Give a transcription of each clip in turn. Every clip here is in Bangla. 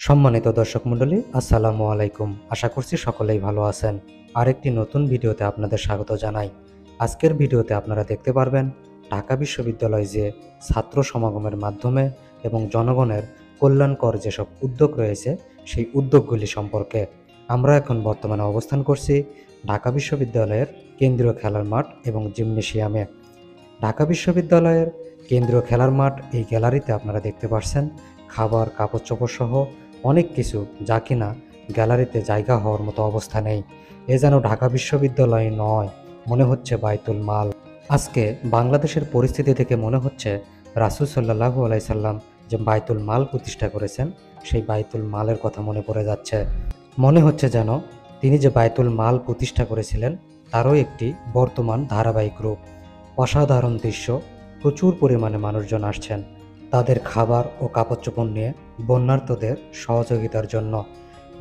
সম্মানিত দর্শক মণ্ডলী, আসসালামু আলাইকুম। আশা করছি সকলেই ভালো আছেন। আরেকটি নতুন ভিডিওতে আপনাদের স্বাগত জানাই। আজকের ভিডিওতে আপনারা দেখতে পারবেন ঢাকা বিশ্ববিদ্যালয় যে ছাত্র সমাগমের মাধ্যমে এবং জনগণের কল্যাণকর যেসব উদ্যোগ রয়েছে সেই উদ্যোগগুলি সম্পর্কে। আমরা এখন বর্তমানে অবস্থান করছি ঢাকা বিশ্ববিদ্যালয়ের কেন্দ্রীয় খেলার মাঠ এবং জিমনেশিয়ামে। ঢাকা বিশ্ববিদ্যালয়ের কেন্দ্রীয় খেলার মাঠ, এই গ্যালারিতে আপনারা দেখতে পাচ্ছেন খাবার, কাপড় চোপড় সহ অনেক কিছু, যা কিনা গ্যালারিতে জায়গা হওয়ার মতো অবস্থা নেই। এ যেন ঢাকা বিশ্ববিদ্যালয় নয়, মনে হচ্ছে বাইতুল মাল। আজকে বাংলাদেশের পরিস্থিতি থেকে মনে হচ্ছে রাসূল সাল্লাল্লাহু আলাইহি সাল্লাম যে বাইতুল মাল প্রতিষ্ঠা করেছেন, সেই বাইতুল মালের কথা মনে পড়ে যাচ্ছে। মনে হচ্ছে যেন তিনি যে বাইতুল মাল প্রতিষ্ঠা করেছিলেন তারও একটি বর্তমান ধারাবাহিক রূপ। অসাধারণ দৃশ্য, প্রচুর পরিমাণে মানুষজন আসছেন তাদের খাবার ও কাপড়চোপড় নিয়ে বন্যার্তদের সহযোগিতার জন্য।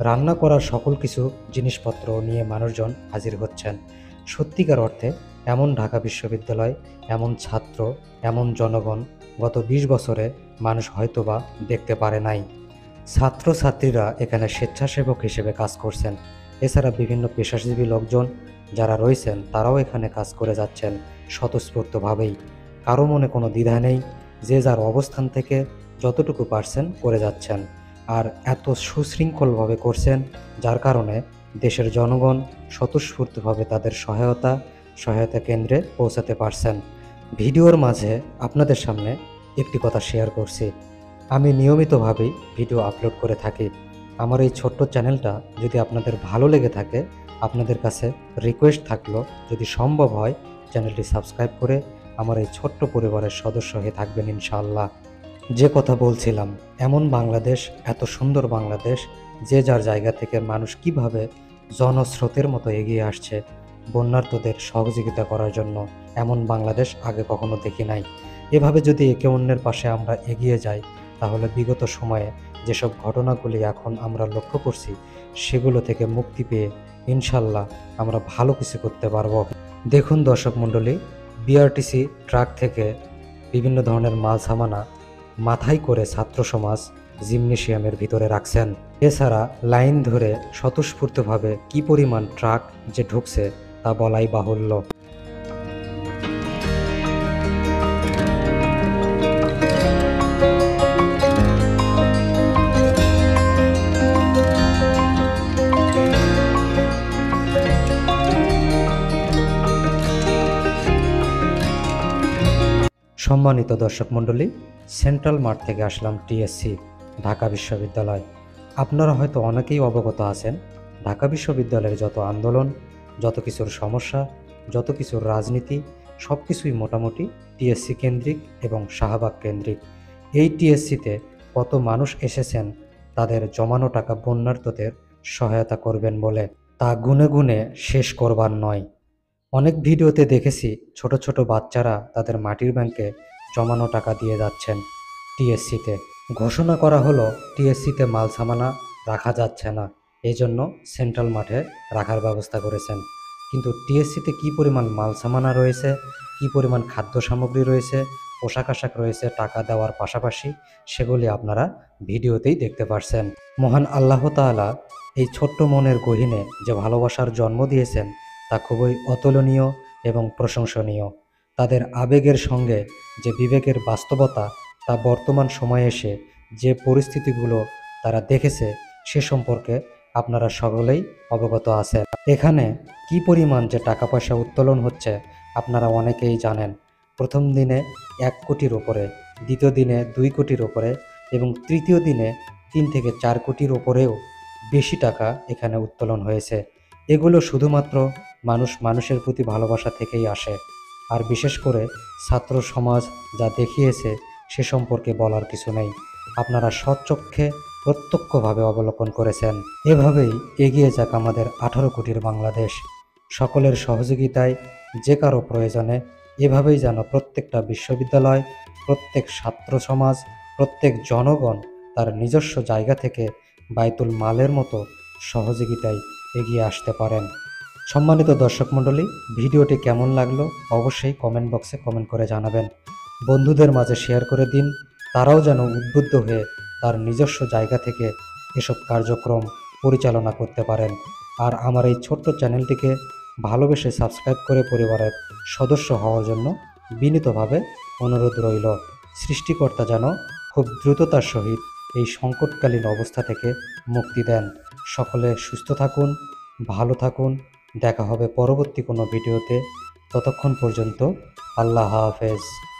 রান্না করার সকল কিছু জিনিসপত্র নিয়ে মানুষজন হাজির হচ্ছেন। সত্যিকার অর্থে এমন ঢাকা বিশ্ববিদ্যালয়, এমন ছাত্র, এমন জনগণ গত ২০ বছরে মানুষ হয়তোবা দেখতে পারে নাই। ছাত্রছাত্রীরা এখানে স্বেচ্ছাসেবক হিসেবে কাজ করছেন। এছাড়া বিভিন্ন পেশাজীবী লোকজন যারা রয়েছেন তারাও এখানে কাজ করে যাচ্ছেন স্বতঃস্ফূর্তভাবেই। কারো মনে কোনো দ্বিধা নেই, যে যার অবস্থান থেকে যতটুকু পারছেন করে যাচ্ছেন। আর এত সুশৃঙ্খলভাবে করছেন, যার কারণে দেশের জনগণ স্বতঃস্ফূর্তভাবে তাদের সহায়তা কেন্দ্রে পৌঁছাতে পারছেন। ভিডিওর মাঝে আপনাদের সামনে একটি কথা শেয়ার করছি। আমি নিয়মিতভাবেই ভিডিও আপলোড করে থাকি। আমার এই ছোট্ট চ্যানেলটা যদি আপনাদের ভালো লেগে থাকে, আপনাদের কাছে রিকোয়েস্ট থাকলো যদি সম্ভব হয় চ্যানেলটি সাবস্ক্রাইব করে আমার এই ছোট্ট পরিবারের সদস্য হয়ে থাকবেন ইনশাআল্লাহ। যে কথা বলছিলাম, এমন বাংলাদেশ, এত সুন্দর বাংলাদেশ, যে যার জায়গা থেকে মানুষ কিভাবে জনস্রোতের মতো এগিয়ে আসছে বন্যার্তদের সহযোগিতা করার জন্য, এমন বাংলাদেশ আগে কখনো দেখি নাই। এভাবে যদি একে অন্যের পাশে আমরা এগিয়ে যাই, তাহলে বিগত সময়ে যেসব ঘটনাগুলি এখন আমরা লক্ষ্য করছি সেগুলো থেকে মুক্তি পেয়ে ইনশাল্লাহ আমরা ভালো কিছু করতে পারবো। দেখুন দর্শক মণ্ডলী, বিআরটিসি ট্রাক থেকে বিভিন্ন ধরনের মাল সামানা মাথায় করে ছাত্র সমাজ জিমনেশিয়ামের ভিতরে রাখছেন। এছাড়া লাইন ধরে স্বতঃস্ফূর্তভাবে কি পরিমাণ ট্রাক যে ঢুকছে তা বলাই বাহুল্য। সম্মানিত দর্শক মণ্ডলী, সেন্ট্রাল মাঠ থেকে আসলাম টিএসসি ঢাকা বিশ্ববিদ্যালয়। আপনারা হয়তো অনেকেই অবগত আছেন ঢাকা বিশ্ববিদ্যালয়ের যত আন্দোলন, যত কিছুর সমস্যা, যত কিছুর রাজনীতি, সব কিছুই মোটামুটি টিএসসি কেন্দ্রিক এবং শাহবাগ কেন্দ্রিক। এই টিএসসিতে কত মানুষ এসেছেন তাদের জমানো টাকা বন্যার্তদের সহায়তা করবেন বলে, তা গুনে গুনে শেষ করবার নয়। অনেক ভিডিওতে দেখেছি ছোট ছোট বাচ্চারা তাদের মাটির ব্যাংকে জমানো টাকা দিয়ে যাচ্ছেন টিএসসিতে। ঘোষণা করা হলো টিএসসিতে মাল সামানা রাখা যাচ্ছে না, এই জন্য সেন্ট্রাল মাঠে রাখার ব্যবস্থা করেছেন। কিন্তু টিএসসিতে কী পরিমাণ মাল সামানা রয়েছে, কী পরিমাণ খাদ্য সামগ্রী রয়েছে, পোশাক আশাক রয়েছে টাকা দেওয়ার পাশাপাশি, সেগুলি আপনারা ভিডিওতেই দেখতে পারছেন। মহান আল্লাহ তাআলা এই ছোট্ট মনের গহীনে যে ভালোবাসার জন্ম দিয়েছেন তা খুবই অতুলনীয় এবং প্রশংসনীয়। তাদের আবেগের সঙ্গে যে বিবেকের বাস্তবতা, তা বর্তমান সময়ে এসে যে পরিস্থিতিগুলো তারা দেখেছে সে সম্পর্কে আপনারা সকলেই অবগত আছেন। এখানে কি পরিমাণ যে টাকা পয়সা উত্তোলন হচ্ছে আপনারা অনেকেই জানেন। প্রথম দিনে 1 কোটির ওপরে, দ্বিতীয় দিনে 2 কোটির ওপরে এবং তৃতীয় দিনে 3 থেকে 4 কোটির ওপরেও বেশি টাকা এখানে উত্তোলন হয়েছে। এগুলো শুধুমাত্র মানুষের প্রতি ভালোবাসা থেকেই আসে। আর বিশেষ করে ছাত্র সমাজ যা দেখিয়েছে সে সম্পর্কে বলার কিছু নেই। আপনারা স্বচক্ষে প্রত্যক্ষভাবে অবলোকন করেছেন। এভাবেই এগিয়ে যাক আমাদের 18 কোটির বাংলাদেশ। সকলের সহযোগিতায়, যে কারো প্রয়োজনে এভাবেই যেন প্রত্যেকটা বিশ্ববিদ্যালয়, প্রত্যেক ছাত্র সমাজ, প্রত্যেক জনগণ তার নিজস্ব জায়গা থেকে বাইতুল মালের মতো সহযোগিতায় এগিয়ে আসতে পারেন। সম্মানিত দর্শক মণ্ডলী, ভিডিওটি কেমন লাগলো অবশ্যই কমেন্ট বক্সে কমেন্ট করে জানাবেন। বন্ধুদের মাঝে শেয়ার করে দিন, তারাও যেন উদ্বুদ্ধ হয়ে তার নিজস্ব জায়গা থেকে এসব কার্যক্রম পরিচালনা করতে পারেন। আর আমার এই ছোট্ট চ্যানেলটিকে ভালোবেসে সাবস্ক্রাইব করে পরিবারের সদস্য হওয়ার জন্য বিনীতভাবে অনুরোধ রইল। সৃষ্টিকর্তা যেন খুব দ্রুততার সহিত এই সংকটকালীন অবস্থা থেকে মুক্তি দেন। সকলে সুস্থ থাকুন, ভালো থাকুন। দেখা হবে পরবর্তী কোনো ভিডিওতে। ততক্ষণ পর্যন্ত আল্লাহ হাফেজ।